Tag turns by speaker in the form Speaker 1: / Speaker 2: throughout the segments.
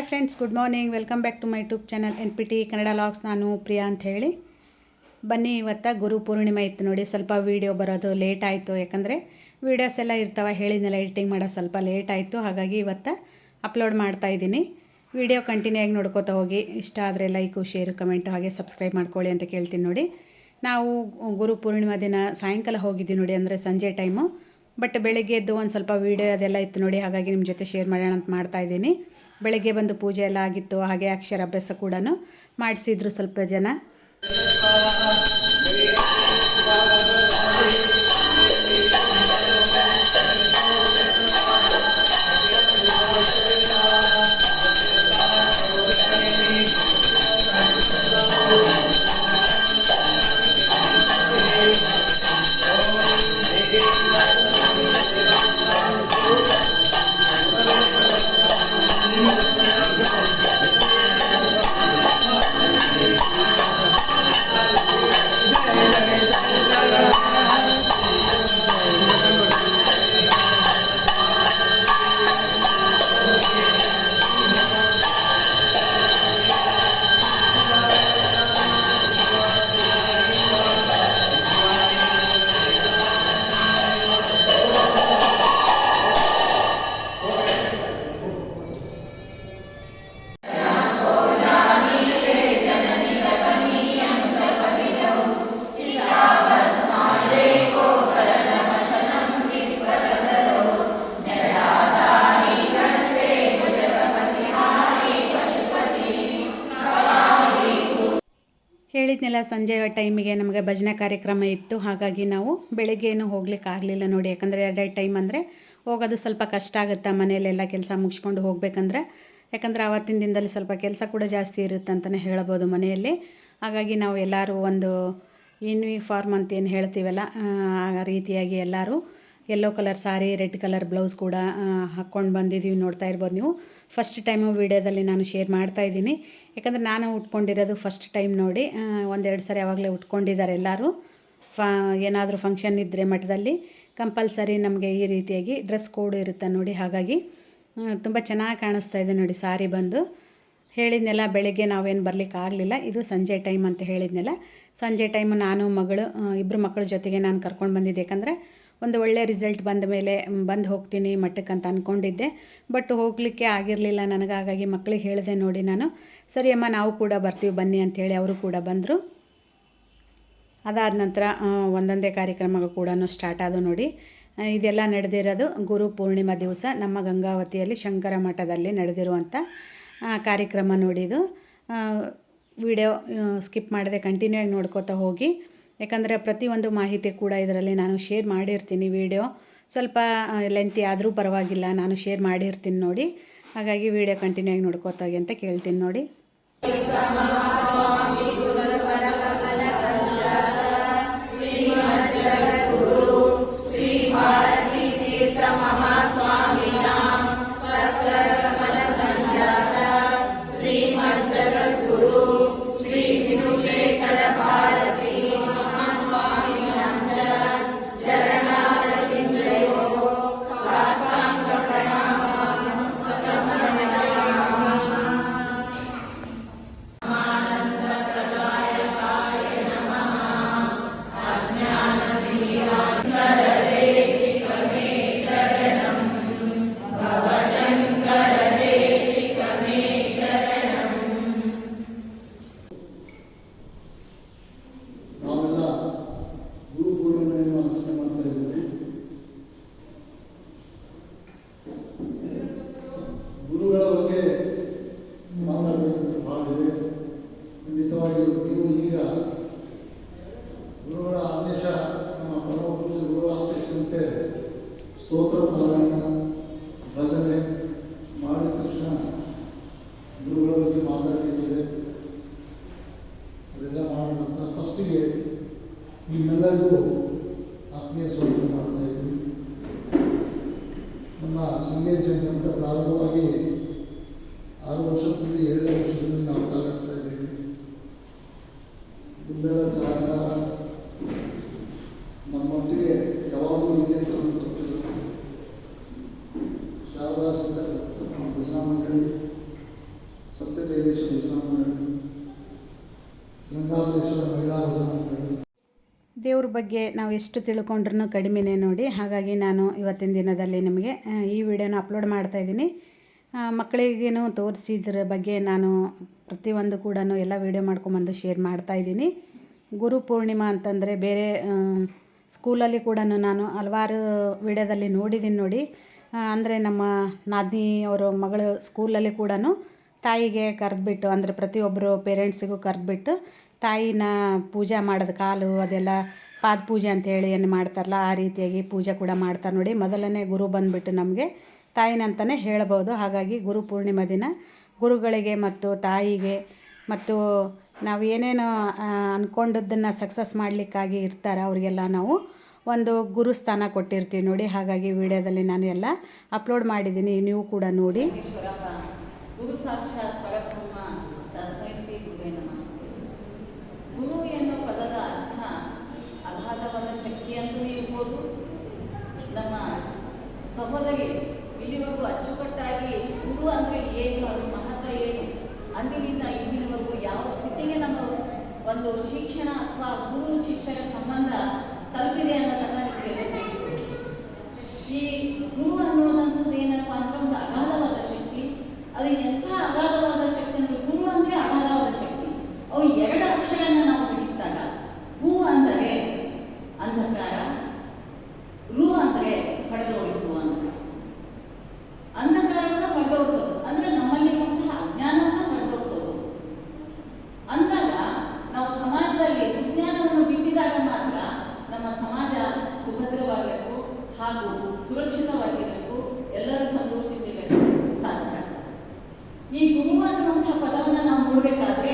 Speaker 1: Friends, good morning. Welcome back to my YouTube channel NPT Kannada vlogs. ನಾನು ಪ್ರಿಯಾ ಅಂತ ಹೇಳಿ. ಬನ್ನಿ, ಇವತ್ತು ಗುರು ಪೂರ್ಣಿಮೆ ಇತ್ತು ನೋಡಿ. ಸ್ವಲ್ಪ ವೀಡಿಯೋ ಬರೋದು ಲೇಟ್ ಆಯಿತು, ಯಾಕಂದರೆ ವೀಡಿಯೋಸ್ ಎಲ್ಲ ಇರ್ತಾವೆ, ಹೇಳಿದ್ನೆಲ್ಲ ಎಡಿಟಿಂಗ್ ಮಾಡೋದು ಸ್ವಲ್ಪ ಲೇಟ್ ಆಯಿತು. ಹಾಗಾಗಿ ಇವತ್ತು ಅಪ್ಲೋಡ್ ಮಾಡ್ತಾಯಿದ್ದೀನಿ. ವೀಡಿಯೋ ಕಂಟಿನ್ಯೂ ಆಗಿ ನೋಡ್ಕೋತಾ ಹೋಗಿ. ಇಷ್ಟ ಆದರೆ ಲೈಕು, ಶೇರು, ಕಮೆಂಟು ಹಾಗೆ ಸಬ್ಸ್ಕ್ರೈಬ್ ಮಾಡ್ಕೊಳ್ಳಿ ಅಂತ ಕೇಳ್ತೀನಿ ನೋಡಿ. ನಾವು ಗುರು ಪೂರ್ಣಿಮಾ ದಿನ ಸಾಯಂಕಾಲ ಹೋಗಿದ್ದೀವಿ ನೋಡಿ, ಅಂದರೆ ಸಂಜೆ ಟೈಮು. ಬಟ್ ಬೆಳಗ್ಗೆ ಎದ್ದು ಒಂದು ಸ್ವಲ್ಪ ವೀಡಿಯೋ ಅದೆಲ್ಲ ಇತ್ತು ನೋಡಿ, ಹಾಗಾಗಿ ನಿಮ್ಮ ಜೊತೆ ಶೇರ್ ಮಾಡೋಣ ಅಂತ ಮಾಡ್ತಾಯಿದ್ದೀನಿ. ಬೆಳಗ್ಗೆ ಬಂದು ಪೂಜೆ ಎಲ್ಲ ಆಗಿತ್ತು, ಹಾಗೆ ಅಕ್ಷರಾಭ್ಯಾಸ ಕೂಡ ಮಾಡಿಸಿದ್ರು ಸ್ವಲ್ಪ ಜನ. ಹೇಳಿದ್ನೆಲ್ಲ, ಸಂಜೆ ಟೈಮಿಗೆ ನಮಗೆ ಭಜನೆ ಕಾರ್ಯಕ್ರಮ ಇತ್ತು. ಹಾಗಾಗಿ ನಾವು ಬೆಳಗ್ಗೆ ಏನು ಹೋಗ್ಲಿಕ್ಕೆ ಆಗಲಿಲ್ಲ ನೋಡಿ, ಯಾಕಂದರೆ ಎರಡೆರಡು ಟೈಮ್ ಅಂದರೆ ಹೋಗೋದು ಸ್ವಲ್ಪ ಕಷ್ಟ ಆಗುತ್ತೆ. ಮನೆಯಲ್ಲೆಲ್ಲ ಕೆಲಸ ಮುಗಿಸ್ಕೊಂಡು ಹೋಗಬೇಕಂದ್ರೆ, ಯಾಕಂದರೆ ಆವತ್ತಿನ ದಿನದಲ್ಲಿ ಸ್ವಲ್ಪ ಕೆಲಸ ಕೂಡ ಜಾಸ್ತಿ ಇರುತ್ತೆ ಅಂತಲೇ ಹೇಳ್ಬೋದು ಮನೆಯಲ್ಲಿ. ಹಾಗಾಗಿ ನಾವು ಎಲ್ಲರೂ ಒಂದು ಯೂನಿಫಾರ್ಮ್ ಅಂತ ಏನು ಹೇಳ್ತೀವಲ್ಲ, ಆ ರೀತಿಯಾಗಿ ಎಲ್ಲರೂ ಯೆಲ್ಲೋ ಕಲರ್ ಸಾರಿ, ರೆಡ್ ಕಲರ್ ಬ್ಲೌಸ್ ಕೂಡ ಹಾಕ್ಕೊಂಡು ಬಂದಿದ್ದೀವಿ. ನೋಡ್ತಾ ಇರ್ಬೋದು ನೀವು. ಫಸ್ಟ್ ಟೈಮು ವೀಡಿಯೋದಲ್ಲಿ ನಾನು ಶೇರ್ ಮಾಡ್ತಾಯಿದ್ದೀನಿ, ಯಾಕಂದರೆ ನಾನು ಉಟ್ಕೊಂಡಿರೋದು ಫಸ್ಟ್ ಟೈಮ್ ನೋಡಿ. ಒಂದೆರಡು ಸಾರಿ ಆವಾಗಲೇ ಉಟ್ಕೊಂಡಿದ್ದಾರೆ ಎಲ್ಲರೂ. ಏನಾದರೂ ಫಂಕ್ಷನ್ ಇದ್ದರೆ ಮಠದಲ್ಲಿ ಕಂಪಲ್ಸರಿ ನಮಗೆ ಈ ರೀತಿಯಾಗಿ ಡ್ರೆಸ್ ಕೋಡ್ ಇರುತ್ತೆ ನೋಡಿ. ಹಾಗಾಗಿ ತುಂಬ ಚೆನ್ನಾಗಿ ಕಾಣಿಸ್ತಾ ಇದೆ ನೋಡಿ ಸಾರಿ ಬಂದು. ಹೇಳಿದ್ನೆಲ್ಲ, ಬೆಳಗ್ಗೆ ನಾವೇನು ಬರಲಿಕ್ಕೆ ಆಗಲಿಲ್ಲ, ಇದು ಸಂಜೆ ಟೈಮ್ ಅಂತ ಹೇಳಿದ್ನೆಲ್ಲ. ಸಂಜೆ ಟೈಮು ನಾನು ಮಗಳು, ಇಬ್ಬರು ಮಕ್ಕಳ ಜೊತೆಗೆ ನಾನು ಕರ್ಕೊಂಡು ಬಂದಿದ್ದೆ. ಯಾಕಂದರೆ ಒಂದು ಒಳ್ಳೆಯ ರಿಸಲ್ಟ್ ಬಂದ ಮೇಲೆ ಬಂದು ಹೋಗ್ತೀನಿ ಮಠಕ್ಕೆ ಅಂತ ಅಂದ್ಕೊಂಡಿದ್ದೆ. ಬಟ್ ಹೋಗಲಿಕ್ಕೆ ಆಗಿರಲಿಲ್ಲ ನನಗೆ. ಹಾಗಾಗಿ ಮಕ್ಕಳಿಗೆ ಹೇಳಿದೆ ನೋಡಿ ನಾನು, ಸರಿ ಅಮ್ಮ ನಾವು ಕೂಡ ಬರ್ತೀವಿ ಬನ್ನಿ ಅಂಥೇಳಿ ಅವರು ಕೂಡ ಬಂದರು. ಅದಾದ ನಂತರ ಒಂದೊಂದೇ ಕಾರ್ಯಕ್ರಮಗಳು ಕೂಡ ಸ್ಟಾರ್ಟ್ ಆದವು ನೋಡಿ. ಇದೆಲ್ಲ ನಡೆದಿರೋದು ಗುರು ಪೂರ್ಣಿಮಾ ದಿವಸ ನಮ್ಮ ಗಂಗಾವತಿಯಲ್ಲಿ ಶಂಕರ ಮಠದಲ್ಲಿ ನಡೆದಿರುವಂಥ ಕಾರ್ಯಕ್ರಮ ನೋಡಿದು. ವಿಡಿಯೋ ಸ್ಕಿಪ್ ಮಾಡದೆ ಕಂಟಿನ್ಯೂ ಆಗಿ ನೋಡ್ಕೋತಾ ಹೋಗಿ, ಯಾಕಂದರೆ ಪ್ರತಿಯೊಂದು ಮಾಹಿತಿ ಕೂಡ ಇದರಲ್ಲಿ ನಾನು ಶೇರ್ ಮಾಡಿರ್ತೀನಿ. ವಿಡಿಯೋ ಸ್ವಲ್ಪ ಲೆಂತಿ ಆದರೂ ಪರವಾಗಿಲ್ಲ, ನಾನು ಶೇರ್ ಮಾಡಿರ್ತೀನಿ ನೋಡಿ. ಹಾಗಾಗಿ ವಿಡಿಯೋ ಕಂಟಿನ್ಯೂ ಆಗಿ ನೋಡ್ಕೋತಾಗಿ ಅಂತ ಕೇಳ್ತೀನಿ ನೋಡಿ.
Speaker 2: ಗುರುಗಳ ಬಗ್ಗೆ ಮಾತಾಡಬೇಕಂತ ಭಾಳ ಇದೆ. ಖಂಡಿತವಾಗಿ ನೀವು ಈಗ ಗುರುಗಳ ಆದೇಶ, ನಮ್ಮ ಪರಮ ಪೂಜ್ಯ ಗುರುಗಳ ಆದೇಶದಂತೆ ಸ್ತೋತ್ರ ಪಾರಾಯಣ, ಭಜನೆ ಮಾಡಿದ ತಕ್ಷಣ ಗುರುಗಳ ಬಗ್ಗೆ ಮಾತಾಡಬೇಕಿದೆ. ಅದೆಲ್ಲ ಮಾಡೋಣ. ಫಸ್ಟಿಗೆ ನಿಮ್ಮೆಲ್ಲರಿಗೂ ಆತ್ಮೀಯ ಸ್ವಾಗತ ಮಾಡ್ತಾ ಇದ್ದೀವಿ. ನಮ್ಮ ಶೃಂಗೇರಿ ಸಂಗಮದ ಪ್ರಾರಂಭವಾಗಿ 6 ವರ್ಷದಲ್ಲಿ 7 ವರ್ಷದಲ್ಲಿ ನಾವು ಕಾಲಾಗ್ತಾ ಇದ್ದೀವಿ. ನಿಮ್ಮೆಲ್ಲ ಸಹಕಾರ ನಮ್ಮೊಟ್ಟಿಗೆ ಯಾವಾಗಲೂ ಇದೆ ಅಂತ ಶಾರದಾ ಭಜನಾ ಮಂಡಳಿ ಸಿದ್ದೇಶ್ವರ ವಿಶ್ರಾಮ ಮಂಡಳಿ, ಗಂಗಾಧರೇಶ್ವರ ಮಹಿಳಾ ಭಜನಾ ಮಂಡಳಿ.
Speaker 1: ದೇವ್ರ ಬಗ್ಗೆ ನಾವು ಎಷ್ಟು ತಿಳ್ಕೊಂಡ್ರೂ ಕಡಿಮೆನೇ ನೋಡಿ. ಹಾಗಾಗಿ ನಾನು ಇವತ್ತಿನ ದಿನದಲ್ಲಿ ನಿಮಗೆ ಈ ವಿಡಿಯೋನ ಅಪ್ಲೋಡ್ ಮಾಡ್ತಾಯಿದ್ದೀನಿ. ಮಕ್ಕಳಿಗೇನು ತೋರಿಸಿದ್ರ ಬಗ್ಗೆ ನಾನು ಪ್ರತಿಯೊಂದು ಕೂಡ ಎಲ್ಲ ವೀಡಿಯೋ ಮಾಡ್ಕೊಂಬಂದು ಶೇರ್ ಮಾಡ್ತಾಯಿದ್ದೀನಿ. ಗುರು ಪೂರ್ಣಿಮಾ ಅಂತಂದರೆ ಬೇರೆ ಸ್ಕೂಲಲ್ಲಿ ಕೂಡ ನಾನು ಹಲವಾರು ವಿಡಿಯೋದಲ್ಲಿ ನೋಡಿದ್ದೀನಿ ನೋಡಿ. ಅಂದರೆ ನಮ್ಮ ನಾದಿನಿ ಅವರ ಮಗಳು ಸ್ಕೂಲಲ್ಲಿ ಕೂಡ ತಾಯಿಗೆ ಕರೆದ್ಬಿಟ್ಟು, ಅಂದರೆ ಪ್ರತಿಯೊಬ್ಬರು ಪೇರೆಂಟ್ಸಿಗೂ ಕರೆದ್ಬಿಟ್ಟು ತಾಯಿನ ಪೂಜೆ ಮಾಡೋದು, ಕಾಲು ಅದೆಲ್ಲ ಪಾದ ಪೂಜೆ ಅಂತೇಳಿ ಏನು ಮಾಡ್ತಾರಲ್ಲ ಆ ರೀತಿಯಾಗಿ ಪೂಜೆ ಕೂಡ ಮಾಡ್ತಾರೆ ನೋಡಿ. ಮೊದಲನೇ ಗುರು ಬಂದುಬಿಟ್ಟು ನಮಗೆ ತಾಯಿನಂತಲೇ ಹೇಳ್ಬೋದು. ಹಾಗಾಗಿ ಗುರು ಪೂರ್ಣಿಮಾ ದಿನ ಗುರುಗಳಿಗೆ ಮತ್ತು ತಾಯಿಗೆ ಮತ್ತು ನಾವು ಏನೇನು ಅಂದ್ಕೊಂಡದ್ದನ್ನು ಸಕ್ಸಸ್ ಮಾಡಲಿಕ್ಕಾಗಿ ಇರ್ತಾರೆ ಅವರಿಗೆಲ್ಲ ನಾವು ಒಂದು ಗುರುಸ್ಥಾನ ಕೊಟ್ಟಿರ್ತೀವಿ ನೋಡಿ. ಹಾಗಾಗಿ ವಿಡಿಯೋದಲ್ಲಿ ನಾನು ಎಲ್ಲ ಅಪ್ಲೋಡ್ ಮಾಡಿದ್ದೀನಿ, ನೀವು ಕೂಡ ನೋಡಿ.
Speaker 3: ಗುರು ಸಾಕ್ಷಾತ್ ಪರಬ್ರಹ್ಮ ತಸ್ಮೈ ಶ್ರೀ ಗುರುವೇ ನಮಃ. ಗುರು ಎನ್ನುವ ಪದದ ಅರ್ಥ ಅಗಾಧವಾದ ಶಕ್ತಿ ಅಂತಲೂ ಇರ್ಬೋದು. ನಮ್ಮ ಸಹೋದರಿ ಇಲ್ಲಿವರೆಗೂ ಅಚ್ಚುಕಟ್ಟಾಗಿ ಗುರು ಅಂದರೆ ಏನು, ಅದ್ರ ಮಹತ್ವ ಏನು, ಅಂದಿನಿಂದ ಇಂದಿನವರೆಗೂ ಯಾವ ಸ್ಥಿತಿಗೆ ನಮ್ಮ ಒಂದು ಶಿಕ್ಷಣ ಅಥವಾ ಗುರು ಶಿಕ್ಷಕ ಸಂಬಂಧ ತಲುಪಿದೆ ಅನ್ನೋದನ್ನು ನಿಮಗೆ ತಿಳಿಸ್ಬೋದು. ಈ ಗುರು ಅನ್ನೋದಂಥದ್ದು ಏನಪ್ಪ ಅಂದ್ರೆ ಒಂದು ಅಗಾಧವಾದ ಶಕ್ತಿ. ಅದು ಎಂಥ ಅಗಾಧವಾದ ಶಕ್ತಿ ಅಂದರೆ, ಗುರು ಅಂದರೆ ಅಗಾಧವಾದ ಶಕ್ತಿ. ಅವು ಎರಡು ಅಕ್ಷರವನ್ನು ನಾವು ಬಿಡಿಸಿದಾಗ ಹೂ ಅಂದರೆ ಅಂಧಕಾರ, ರು ಅಂದರೆ ಪಡೆದೋಡಿಸುವ ಅಂತ. ಅಂಧಕಾರವನ್ನು ಪಡೆದೋಡಿಸೋದು ಅಂದರೆ ನಮ್ಮಲ್ಲಿರುವಂತಹ ಅಜ್ಞಾನವನ್ನು ಪಡೆದೋಡಿಸೋದು. ಅಂದಾಗ ನಾವು ಸಮಾಜದಲ್ಲಿ ಸುಜ್ಞಾನವನ್ನು ಬಿತ್ತಿದಾಗ ಮಾತ್ರ ನಮ್ಮ ಸಮಾಜ ಸುಭದ್ರವಾಗಬೇಕು ಹಾಗೂ ಸುರಕ್ಷಿತವಾಗಿರಬೇಕು, ಎಲ್ಲರೂ ಸಂತೋಷದಿಂದಿರಬೇಕು ಸಾಧ್ಯ. ಈ ಗುರು ಅನ್ನುವಂತಹ ಪದವನ್ನು ನಾವು ನೋಡಬೇಕಾದ್ರೆ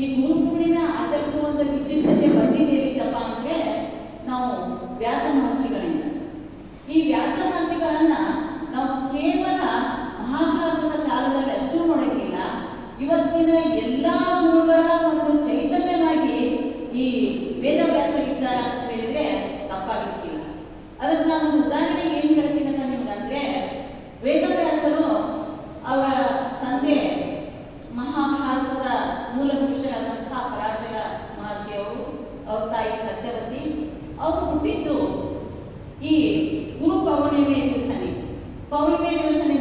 Speaker 3: ಈ ಗುರು ಪೂರ್ಣಿಮೆ ಆಚರಿಸುವಂಥ ವಿಶಿಷ್ಟತೆ ಬಂದಿದ್ದೇನಿದ್ದಪ್ಪ ಅಂದರೆ ನಾವು ವ್ಯಾಸ ಮಹರ್ಷಿಗಳಿಂದ. ಈ ವ್ಯಾಸ ಮಹರ್ಷಿಗಳನ್ನು ನಾವು ಕೇವಲ ಮಹಾಭಾರತದ ಕಾಲದಲ್ಲಿ ಅಷ್ಟು ನೋಡೋಕ್ಕಿಲ್ಲ, ಇವತ್ತಿನ ಎಲ್ಲ ಗುರುಗಳ ಒಂದು ಚೈತನ್ಯವಾಗಿ ಈ ವೇದವ್ಯಾಸರಿದ್ದಾರೆ ಅಂತ ಹೇಳಿದರೆ ತಪ್ಪಾಗಲಿಕ್ಕಿಲ್ಲ. ಅದಕ್ಕೆ ನಾನು ಉದಾಹರಣೆ ಏನು ಹೇಳ್ತೀನಿ ಅಂತ ನಿಮ್ಗಂದ್ರೆ, ವೇದವ್ಯಾಸರು ಅವರ ತಂದೆ ಮಹಾಭಾರತದ ಮೂಲ ಪುರುಷರಾದಂತಹ ಪರಾಶರ ಮಹರ್ಷಿಯವರು, ಅವ್ರ ತಾಯಿ ಸತ್ಯವತಿ, ಅವರು ಹುಟ್ಟಿದ್ದು ಈ ಗುರು ಪೌರ್ಣಿಮೆ ದಿವಸನೇ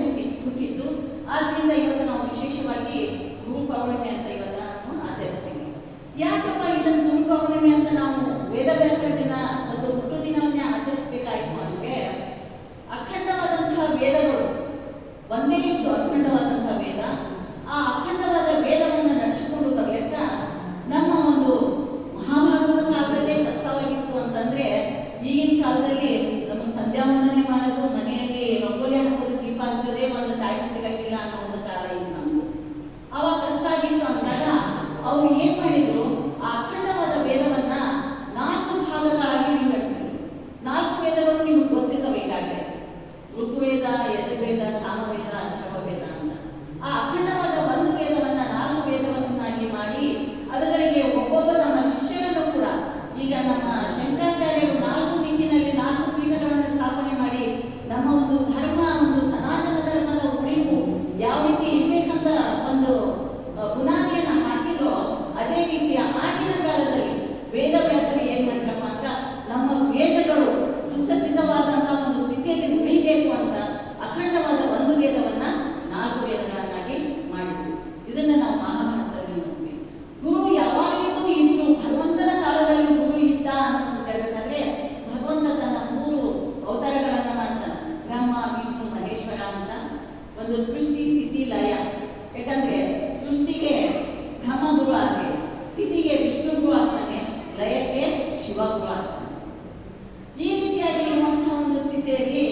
Speaker 3: ಹುಟ್ಟಿದ್ದು. ಆದ್ರಿಂದ ಇವತ್ತು ನಾವು ವಿಶೇಷವಾಗಿ ಗುರು ಪೌರ್ಣಿಮೆ ಅಂತ ಇವತ್ತು ನಾವು ಆಚರಿಸ್ತೀವಿ. ಯಾಕಪ್ಪ ಇದನ್ನು ಗುರು ಪೌರ್ಣಿಮೆ ಅಂತ ನಾವು ವೇದವ್ಯಾಸರ ದಿನ ಮತ್ತು ಹುಟ್ಟು ದಿನವನ್ನೇ ಆಚರಿಸಬೇಕಾಯಿತು ಅಂದರೆ, ಅಖಂಡವಾದಂತಹ ವೇದಗಳು ಒಂದೇ ಇದ್ದು ಅಖಂಡವಾದಂತಹ ವೇದ, ಆ ಅಖಂಡವಾದ ವೇದವನ್ನು ನಡೆಸಿಕೊಂಡು ಬರಲಿಕ್ಕ ನಮ್ಮ ಒಂದು ಮಹಾಭಾರತದ ಕಾಲದಲ್ಲೇ ಕಷ್ಟವಾಗಿತ್ತು ಅಂತಂದ್ರೆ, ಈಗಿನ ಕಾಲದಲ್ಲಿ ನಮಗೆ ಸಂಧ್ಯಾ ವಂದನೆ ಮಾಡೋದು, ಮನೆಯಲ್ಲಿ ರಂಗೋಲಿ ಹಾಕೋದು, ದೀಪ ಹಚ್ಚೋದೇ ಒಂದು ಟೈಮ್ ಸಿಗಕ್ಕಿಲ್ಲ ಅನ್ನೋ ಒಂದು ಕಾಲ ಇತ್ತು ನಮ್ದು. ಅವಾಗ ಕಷ್ಟ ಆಗಿತ್ತು ಅಂದಾಗ ಅವ್ರು ಏನ್ ಮಾಡಿದ್ರು, ಆ ಅಖಂಡವಾದ ವೇದವನ್ನ 4 ಭಾಗಗಳಾಗಿ ವಿಂಗಡಿಸಿದ್ರು. 4 ವೇದಗಳು ನಿಮ್ಗೆ ಗೊತ್ತಿದ್ದಾವೆ ಈಗಾಗಲೇ, ಋಗ್ವೇದ, ಯಜುರ್ವೇದ, ಸಾಮವೇದ, ಅಥರ್ವವೇದ ಅಂತ. ಆ ಅಖಂಡವಾದ ಒಂದು ವೇದವನ್ನ 4 ವೇದವನ್ನಾಗಿ ಮಾಡಿ ಅದಗಳಿಗೆ ಒಬ್ಬೊಬ್ಬ ನಮ್ಮ ಶಿಷ್ಯರನ್ನು ಕೂಡ, ಈಗ ನಮ್ಮ ಶಂಕರಾಚಾರ್ಯರು 4 ದಿಕ್ಕಿನಲ್ಲಿ 4 ಪೀಠಗಳನ್ನು ಸ್ಥಾಪನೆ ಮಾಡಿ ನಮ್ಮ ಒಂದು ಧರ್ಮ, ಒಂದು ಸನಾತನ ಧರ್ಮದ ಉಳಿವು ಯಾವ ರೀತಿ ಇರ್ಬೇಕಂತ ಒಂದು ಬುನಾದಿಯನ್ನು ಹಾಕಿದೋ, ಅದೇ ರೀತಿಯ ಆಗಿನ ಕಾಲದಲ್ಲಿ ವೇದವ್ಯಾಸರು ಏನ್ ಮಾಡಿದ್ರಪ್ಪ ಅಂತ, ನಮ್ಮ ವೇದಗಳು ಸುಸಜ್ಜಿತವಾದಂತಹ ಒಂದು ಸ್ಥಿತಿಯಲ್ಲಿ ಉಳಿಬೇಕು ಅಂತ ಅಖಂಡವಾದ ಒಂದು ವೇದವನ್ನ 4 ವೇದಗಳನ್ನಾಗಿ ಮಾಡಿದ್ರು. ಇದನ್ನ ನಾವು ಮಹಾಭಾರತದಲ್ಲಿ ನೋಡ್ತೀವಿ. ಗುರು ಯಾವಾಗಲೂ ಇದ್ದು, ಭಗವಂತನ ಕಾಲದಲ್ಲಿ ಗುರು ಇದ್ದ ಅಂತ ಹೇಳ್ಬೇಕಾದ್ರೆ, ಭಗವಂತ ತನ್ನ 3 ಅವತಾರಗಳನ್ನ ಮಾಡ್ತಾನೆ. ಬ್ರಹ್ಮ, ವಿಷ್ಣು, ಮಹೇಶ್ವರ ಅಂತ. ಒಂದು ಸೃಷ್ಟಿ, ಸ್ಥಿತಿ, ಲಯ. ಯಾಕಂದ್ರೆ ಸೃಷ್ಟಿಗೆ ಬ್ರಹ್ಮ ಗುರು ಆಗ್ತಾನೆ, ಸ್ಥಿತಿಗೆ ವಿಷ್ಣು ಗುರು ಆಗ್ತಾನೆ, ಲಯಕ್ಕೆ ಶಿವ ಗುರು ಆಗ್ತಾನೆ. ಈ ರೀತಿಯಾಗಿ ಇರುವಂತಹ ಒಂದು ಸ್ಥಿತಿಯಲ್ಲಿ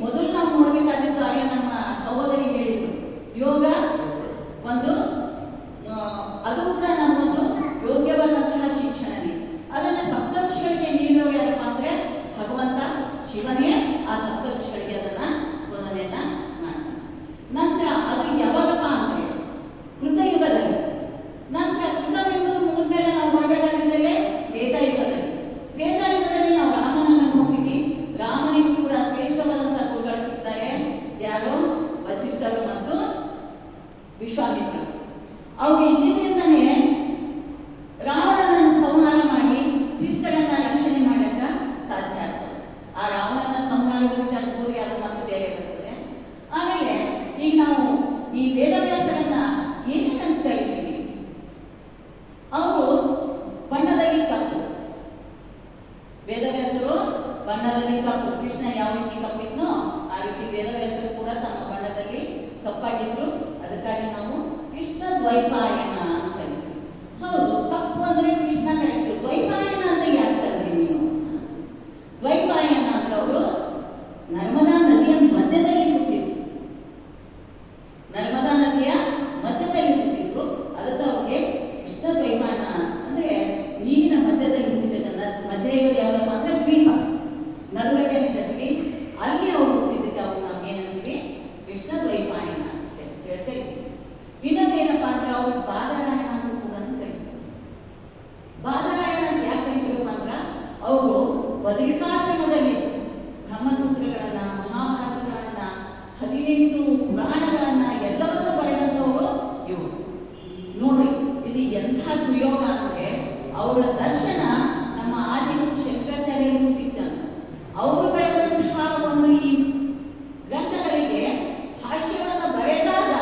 Speaker 3: ಮೊದಲು ನಾವು ನೋಡ್ಬೇಕಾದದ್ದು, ಆಗ ನಮ್ಮ ಸಹೋದರಿ ಹೇಳಿದ್ರು, ಯೋಗ ಒಂದು ಅದು ಕೂಡ ನಮ್ಮೊಂದು ಯೋಗ್ಯವಾದಂತಹ ಶಿಕ್ಷಣನೇ. ಅದನ್ನ ಸಪ್ತರ್ಷಿಗಳಿಗೆ ನೀಡೋರು ಯಾರಪ್ಪ ಅಂದ್ರೆ ಭಗವಂತ ಶಿವನೇ ಆ ಸಪ್ತರ್ಷಿಗಳಿಗೆ ಅದನ್ನ ಬೋಧನೆಯನ್ನ ಮಾಡ್ತಾನೆ. ನಂತರ ಅದು ಯಾವಾಗಪ್ಪ ಅಂದ್ರೆ ಕೃತಯುಗದಲ್ಲಿ. ನಂತರ ಕೃತಯುಗದ ಮುಗಿದ್ಮೇಲೆ ನಾವು ಮಾಡಬೇಕಾಗಿದ್ದರೆ ತ್ರೇತಾಯುಗದಲ್ಲಿ. ತ್ರೇತಾಯುಗದಲ್ಲಿ ನಾವು ರಾಮನನ್ನು ನೋಡ್ತೀವಿ. ರಾಮನಿಗೂ ಕೂಡ ಶ್ರೇಷ್ಠವಾದಂತಹ ಗುರುಗಳು ಸಿಗ್ತಾರೆ. ಯಾರು? ವಸಿಷ್ಠರು ಮತ್ತು ವಿಶ್ವಾಮಿತ್ರರು. ಅವ್ರು ಇದ್ದಿದ್ದರಿಂದನೇ ರಾವಣನನ್ನು ಸಂಹಾರ ಮಾಡಿ ಶಿಷ್ಟರನ್ನ ರಕ್ಷಣೆ ಮಾಡಕ್ಕ ಸಾಧ್ಯ ಆಗ್ತದೆ. ಆ ರಾವಣನ ಸಂಹಾರದ ವಿಚಾರದಲ್ಲಿ ಅದು ಮತ್ತೆ ಬೇರೆ ಬರ್ತದೆ. ಆಮೇಲೆ ಈಗ ನಾವು ಈ ವೇದವ್ಯಾಸರನ್ನ ಏನಂತ ಕರಿತೀವಿ? ಅವರು ಬಣ್ಣದಲ್ಲಿ ಕಪ್ಪು. ವೇದವ್ಯಾಸರು ಬಣ್ಣದಲ್ಲಿ ಕಪ್ಪು. ಕೃಷ್ಣ ಯಾವ ರೀತಿ ಕಪ್ಪಿದ್ನೋ ಆ ರೀತಿ ವೇದವ್ಯಾಸರು ಕೂಡ ತಮ್ಮ ಬಣ್ಣದಲ್ಲಿ ಕಪ್ಪಾಗಿದ್ರು. ಅದಕ್ಕಾಗಿ ನಾವು ಕೃಷ್ಣ ದ್ವೈಪಾಯನ ಅಂತ ಕರಿತೀವಿ. ಹೌದು, ಕಪ್ಪು ಅಂದ್ರೆ ಕೃಷ್ಣ ಕರೆಕ್ಟ್. ದ್ವೈಪಾಯನ ಅಂತ ಯಾಕೆ ಕರೆದ್ರಿ ನೀವು? ದ್ವೈಪಾಯನ ಅಂದ್ರೆ ಅವರು ನರ್ಮದಾ ನದಿಯ ಮಧ್ಯದಲ್ಲಿ ಹುಟ್ಟಿದ್ರು. ನರ್ಮದಾ ನದಿಯ ಮಧ್ಯದಲ್ಲಿ ಹುಟ್ಟಿದ್ರು. ಅದಕ್ಕೆ ಅವ್ರಿಗೆ ಕೃಷ್ಣ ದ್ವೈಪಾಯನ ಅಂದ್ರೆ ನೀರಿನ ಮಧ್ಯದಲ್ಲಿ ಹುಟ್ಟಿದ್ದಕ್ಕಂತ. ಮಧ್ಯ ಇರೋದು ಯಾವ್ದಪ್ಪ ಅಂದ್ರೆ ದ್ವೀಪ, ನಡುವೆ ನದಿ, ಅಲ್ಲಿ ಅವ್ರು ಹುಟ್ಟಿದ್ದಕ್ಕೆ ಅವ್ರು ನಾವು ಏನಂತೀವಿ? ಕೃಷ್ಣ ದ್ವೈಪಾಯನ ಅಂತ ಹೇಳ್ತೇವೆ. ಇನ್ನೊಂದೇನಪ್ಪ ಅಂದ್ರೆ ಅವ್ರು ಬಾದರಾಯಣ ಅಂತ ಕೂಡ ಕರೀತಾರೆ. ಬಾದರಾಯಣ ಅಂತ ಯಾಕೆ ಕರಿತೀವಪ್ಪ ಅಂದ್ರೆ ಅವರು ಬದರಿಕಾಶ್ರಮದಲ್ಲಿ ಬ್ರಹ್ಮಸೂತ್ರಗಳನ್ನ, ಮಹಾಭಾರತಗಳನ್ನ, 18 ಪುರಾಣಗಳನ್ನ ಎಲ್ಲವನ್ನೂ ಬರೆದಂಥವರು ಇವರು. ನೋಡ್ರಿ, ಇದು ಎಂಥ ಸುಯೋಗ ಅಂದ್ರೆ ಅವರ ದರ್ಶನ ನಮ್ಮ ಆದಿಗುರು ಶಂಕರಾಚಾರ್ಯರಿಗೂ ಸಿಗ್ತಂತ. ಅವರು ಬರೆದಂತಹ ಒಂದು ಈ ಗ್ರಂಥಗಳಿಗೆ ಭಾಷ್ಯವನ್ನು ಬರೆದಾಗ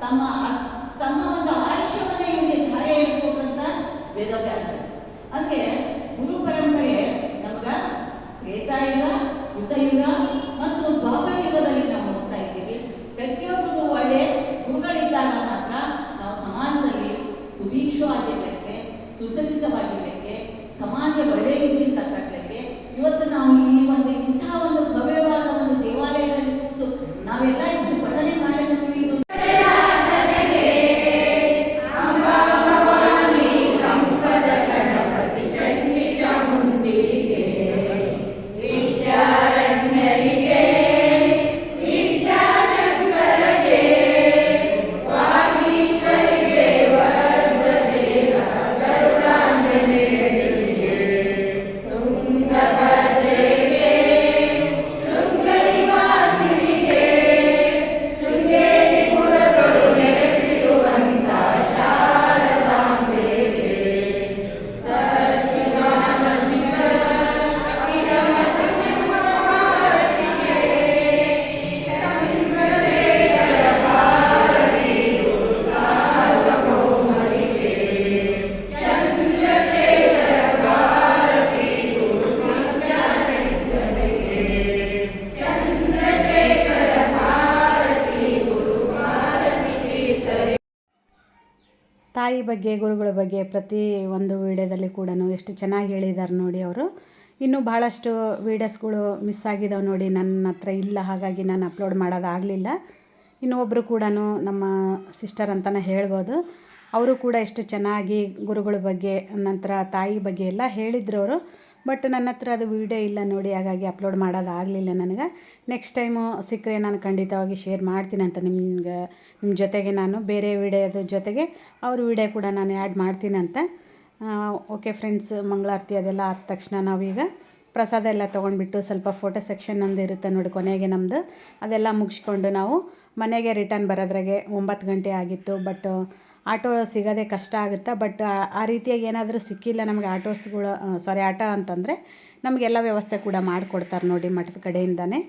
Speaker 3: ತಮ್ಮ ಒಂದು ಆಯುಷ್ಯವನ್ನೇ ಇವರಿಗೆ ಧಾರೆ ಇಟ್ಕೊಂಡಂತ ವೇದವ್ಯಾಸ. ಅಂದ್ರೆ ಗುರು ಪರಂಪರೆ ನಮಗ ತ್ರೇತಾಯುಗ, ಕೃತಯುಗ ಮತ್ತು ದ್ವಾಪರ ಯುಗದಲ್ಲಿ ನಾವು ನೋಡ್ತಾ ಇದ್ದೀವಿ. ಪ್ರತಿಯೊಬ್ಬರಿಗೂ ಒಳ್ಳೆ ಗುರುಗಳಿದ್ದಾಗ ಮಾತ್ರ ನಾವು ಸಮಾಜದಲ್ಲಿ ಸುಭೀಕ್ಷವಾಗಿರಲಿಕ್ಕೆ, ಸುಸಜ್ಜಿತವಾಗಿರಲಿಕ್ಕೆ, ಸಮಾಜ ಒಳ್ಳೆಯ ರೀತಿಯಿಂದ ಕಟ್ಟಲಿಕ್ಕೆ ಇವತ್ತು ನಾವು ಈ ಒಂದು ಇಂಥ ಒಂದು ಭವ್ಯವಾದ ಒಂದು ದೇವಾಲಯದಲ್ಲಿ ಕೂತು ನಾವೆಲ್ಲ ಇಷ್ಟು ಪಠನೆ ಮಾಡಲಿಕ್ಕೆ
Speaker 1: ತಾಯಿ ಬಗ್ಗೆ, ಗುರುಗಳ ಬಗ್ಗೆ ಪ್ರತಿ ಒಂದು ವಿಡಿಯೋದಲ್ಲಿ ಕೂಡ ಎಷ್ಟು ಚೆನ್ನಾಗಿ ಹೇಳಿದ್ದಾರೆ ನೋಡಿ ಅವರು. ಇನ್ನೂ ಭಾಳಷ್ಟು ವೀಡಿಯೋಸ್ಗಳು ಮಿಸ್ ಆಗಿದ್ದಾವೆ ನೋಡಿ, ನನ್ನ ಹತ್ರ ಇಲ್ಲ, ಹಾಗಾಗಿ ನಾನು ಅಪ್ಲೋಡ್ ಮಾಡೋದಾಗಲಿಲ್ಲ. ಇನ್ನೊಬ್ಬರು ಕೂಡ ನಮ್ಮ ಸಿಸ್ಟರ್ ಅಂತಲೇ ಹೇಳ್ಬೋದು. ಅವರು ಕೂಡ ಎಷ್ಟು ಚೆನ್ನಾಗಿ ಗುರುಗಳ ಬಗ್ಗೆ, ನಂತರ ತಾಯಿ ಬಗ್ಗೆ ಎಲ್ಲ ಹೇಳಿದ್ರು ಅವರು. ಬಟ್ ನನ್ನ ಹತ್ರ ಅದು ವೀಡಿಯೋ ಇಲ್ಲ ನೋಡಿ, ಹಾಗಾಗಿ ಅಪ್ಲೋಡ್ ಮಾಡೋದಾಗಲಿಲ್ಲ ನನಗೆ. ನೆಕ್ಸ್ಟ್ ಟೈಮು ಸಿಕ್ಕರೆ ನಾನು ಖಂಡಿತವಾಗಿ ಶೇರ್ ಮಾಡ್ತೀನಿ ಅಂತ ನಿಮ್ಮ ಜೊತೆಗೆ. ನಾನು ಬೇರೆ ವಿಡಿಯೋದ ಜೊತೆಗೆ ಅವ್ರ ವಿಡಿಯೋ ಕೂಡ ನಾನು ಆ್ಯಡ್ ಮಾಡ್ತೀನಿ ಅಂತ. ಓಕೆ ಫ್ರೆಂಡ್ಸ್, ಮಂಗಳಾರತಿ ಅದೆಲ್ಲ ಆದ ತಕ್ಷಣ ನಾವೀಗ ಪ್ರಸಾದ ಎಲ್ಲ ತೊಗೊಂಡ್ಬಿಟ್ಟು ಸ್ವಲ್ಪ ಫೋಟೋ ಸೆಕ್ಷನ್ ನಮ್ಮದು ಇರುತ್ತೆ ನೋಡಿ ಕೊನೆಗೆ ನಮ್ಮದು. ಅದೆಲ್ಲ ಮುಗಿಸ್ಕೊಂಡು ನಾವು ಮನೆಗೆ ರಿಟರ್ನ್ ಬರೋದ್ರಾಗೆ 9 ಗಂಟೆ ಆಗಿತ್ತು. ಬಟ್ ಆಟೋ ಸಿಗೋದೇ ಕಷ್ಟ ಆಗುತ್ತೆ. ಬಟ್ ಆ ರೀತಿಯಾಗಿ ಏನಾದರೂ ಸಿಕ್ಕಿಲ್ಲ ನಮಗೆ ಆಟೋ ಅಂತಂದರೆ ನಮಗೆಲ್ಲ ವ್ಯವಸ್ಥೆ ಕೂಡ ಮಾಡಿಕೊಡ್ತಾರೆ ನೋಡಿ ಮಠದ ಕಡೆಯಿಂದನೇ.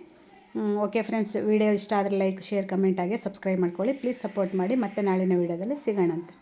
Speaker 1: ಓಕೆ ಫ್ರೆಂಡ್ಸ್, ವಿಡಿಯೋ ಇಷ್ಟ ಆದರೆ ಲೈಕ್, ಶೇರ್, ಕಮೆಂಟ್ ಆಗಿ ಸಬ್ಸ್ಕ್ರೈಬ್ ಮಾಡ್ಕೊಳ್ಳಿ. ಪ್ಲೀಸ್ ಸಪೋರ್ಟ್ ಮಾಡಿ. ಮತ್ತೆ ನಾಳಿನ ವಿಡಿಯೋದಲ್ಲಿ ಸಿಗೋಣಂತೆ.